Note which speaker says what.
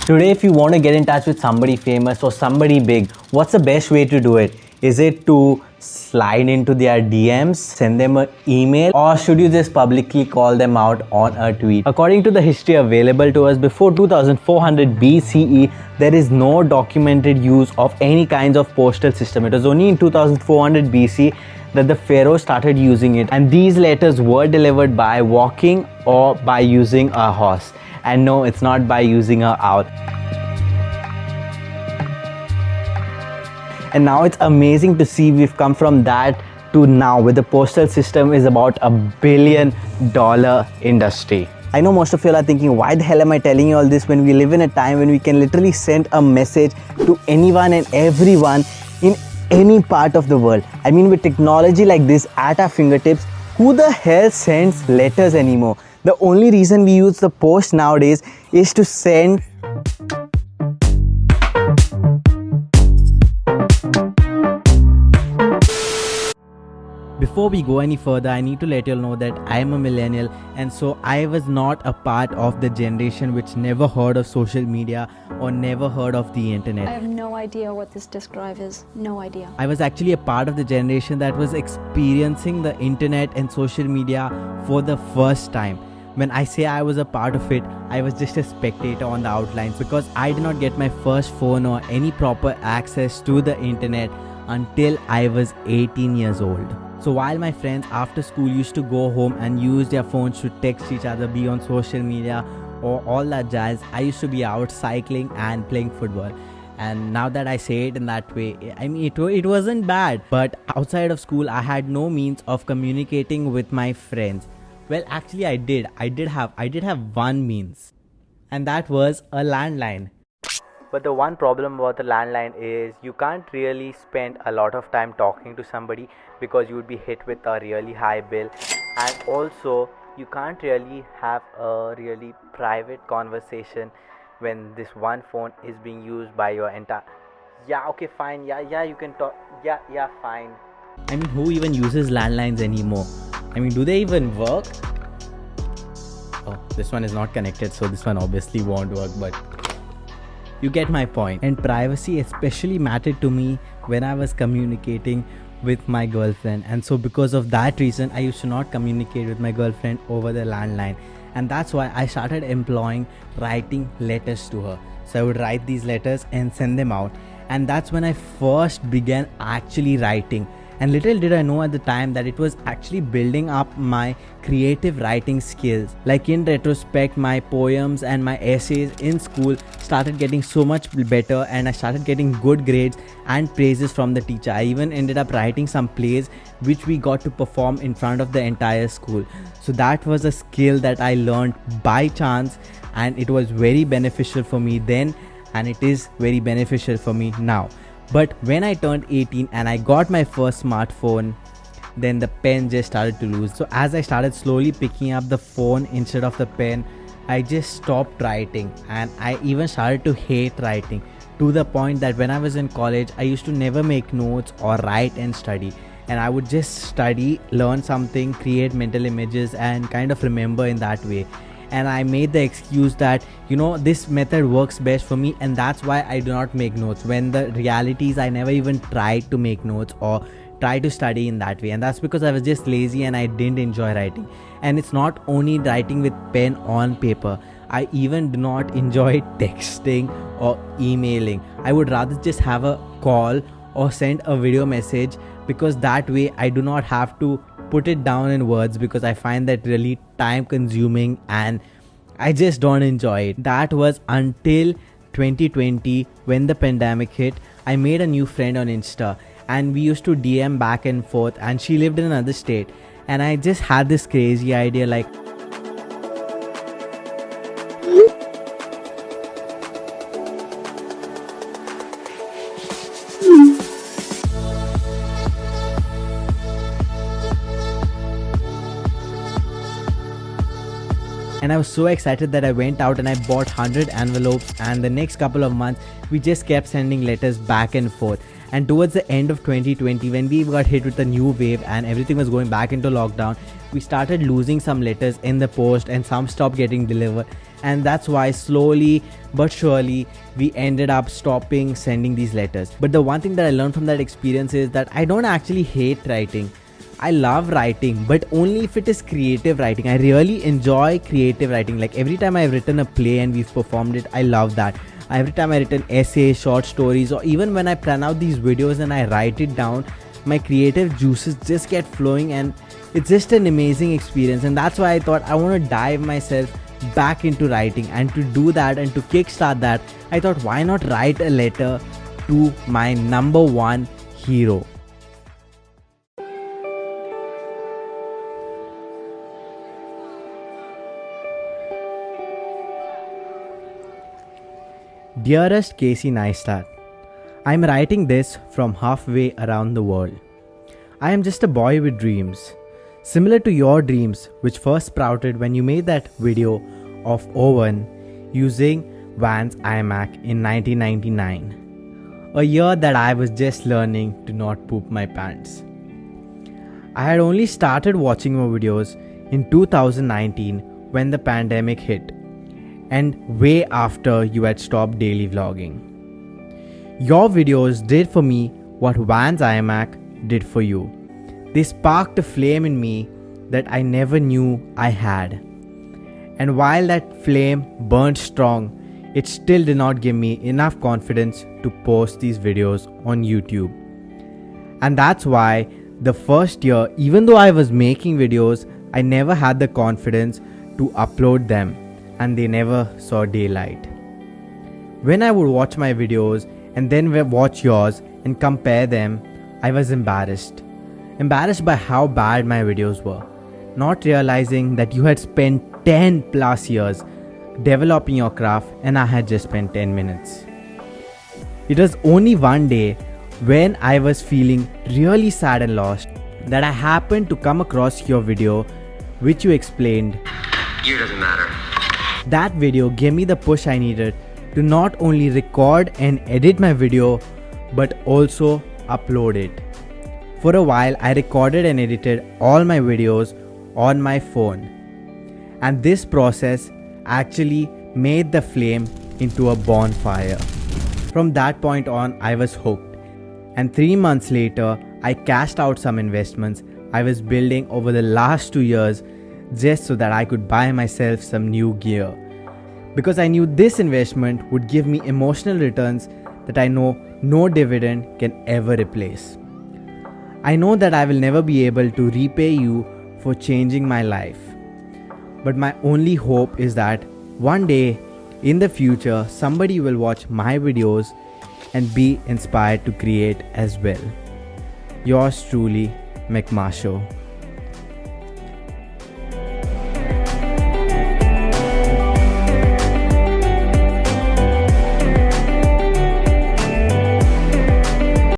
Speaker 1: Today, if you want to get in touch with somebody famous or somebody big, what's the best way to do it? Is it to slide into their DMs, send them an email, or should you just publicly call them out on a tweet? According to the history available to us, before 2400 BCE, there is no documented use of any kinds of postal system. It was only in 2400 BC that the pharaoh started using it, and these letters were delivered by walking or by using a horse. And no, it's not by using an owl. And now it's amazing to see we've come from that to now, where the postal system is about $1 billion industry. I know most of you are thinking, why the hell am I telling you all this when we live in a time when we can literally send a message to anyone and everyone in any part of the world? I mean, with technology like this at our fingertips, who the hell sends letters anymore? The only reason we use the post nowadays is to send Before we go any further, I need to let you all know that I am a millennial, and so I was not a part of the generation which never heard of social media or never heard of the internet.
Speaker 2: I have no idea what this disk drive is. No idea.
Speaker 1: I was actually a part of the generation that was experiencing the internet and social media for the first time. When I say I was a part of it, I was just a spectator on the outlines, because I did not get my first phone or any proper access to the internet until I was 18 years old. So while my friends after school used to go home and use their phones to text each other, be on social media or all that jazz, I used to be out cycling and playing football. And now that I say it in that way, I mean, it wasn't bad. But outside of school, I had no means of communicating with my friends. Well, actually I did have one means, and that was a landline. But the one problem about the landline is you can't really spend a lot of time talking to somebody, because you would be hit with a really high bill, and also you can't really have a really private conversation when this one phone is being used by your entire... Yeah, okay, fine, yeah, you can talk, yeah, fine. I mean, who even uses landlines anymore? I mean, do they even work? Oh, this one is not connected, so this one obviously won't work, but you get my point. And privacy especially mattered to me when I was communicating with my girlfriend, and so because of that reason, I used to not communicate with my girlfriend over the landline. And that's why I started employing writing letters to her. So I would write these letters and send them out, and that's when I first began actually writing. And little did I know at the time that it was actually building up my creative writing skills. Like, in retrospect, my poems and my essays in school started getting so much better, and I started getting good grades and praises from the teacher. I even ended up writing some plays which we got to perform in front of the entire school. So that was a skill that I learned by chance, and it was very beneficial for me then, and it is very beneficial for me now. But when I turned 18 and I got my first smartphone, then the pen just started to lose. So as I started slowly picking up the phone instead of the pen, I just stopped writing, and I even started to hate writing, to the point that when I was in college, I used to never make notes or write and study. And I would just study, learn something, create mental images, and kind of remember in that way. And I made the excuse that, this method works best for me, and that's why I do not make notes, when the reality is I never even tried to make notes or try to study in that way. And that's because I was just lazy and I didn't enjoy writing. And it's not only writing with pen on paper, I even do not enjoy texting or emailing. I would rather just have a call or send a video message, because that way I do not have to put it down in words, because I find that really time consuming and I just don't enjoy it. That was until 2020, when the pandemic hit. I made a new friend on Insta, and we used to DM back and forth, and she lived in another state, and I just had this crazy idea, like, and I was so excited that I went out and I bought 100 envelopes, and the next couple of months we just kept sending letters back and forth. And towards the end of 2020, when we got hit with a new wave and everything was going back into lockdown, we started losing some letters in the post and some stopped getting delivered. And that's why slowly but surely we ended up stopping sending these letters. But the one thing that I learned from that experience is that I don't actually hate writing. I love writing, but only if it is creative writing. I really enjoy creative writing. Like every time I've written a play and we've performed it, I love that. Every time I written essays, short stories, or even when I plan out these videos and I write it down, my creative juices just get flowing and it's just an amazing experience. And that's why I thought I want to dive myself back into writing. And to do that and to kickstart that, I thought why not write a letter to my number one hero. Dearest Casey Neistat, I am writing this from halfway around the world. I am just a boy with dreams, similar to your dreams, which first sprouted when you made that video of Owen using Vans iMac in 1999, a year that I was just learning to not poop my pants. I had only started watching your videos in 2019 when the pandemic hit, and way after you had stopped daily vlogging. Your videos did for me what Vans iMac did for you. They sparked a flame in me that I never knew I had. And while that flame burned strong, it still did not give me enough confidence to post these videos on YouTube. And that's why the first year, even though I was making videos, I never had the confidence to upload them, and they never saw daylight. When I would watch my videos and then watch yours and compare them, I was embarrassed. Embarrassed by how bad my videos were, not realizing that you had spent 10 plus years developing your craft and I had just spent 10 minutes. It was only one day when I was feeling really sad and lost that I happened to come across your video which you explained.
Speaker 3: Year doesn't matter.
Speaker 1: That video gave me the push I needed to not only record and edit my video but also upload it. For a while, I recorded and edited all my videos on my phone, and this process actually made the flame into a bonfire. From that point on, I was hooked, and 3 months later, I cashed out some investments I was building over the last 2 years just so that I could buy myself some new gear. Because I knew this investment would give me emotional returns that I know no dividend can ever replace. I know that I will never be able to repay you for changing my life. But my only hope is that one day in the future, somebody will watch my videos and be inspired to create as well. Yours truly, McMarsho.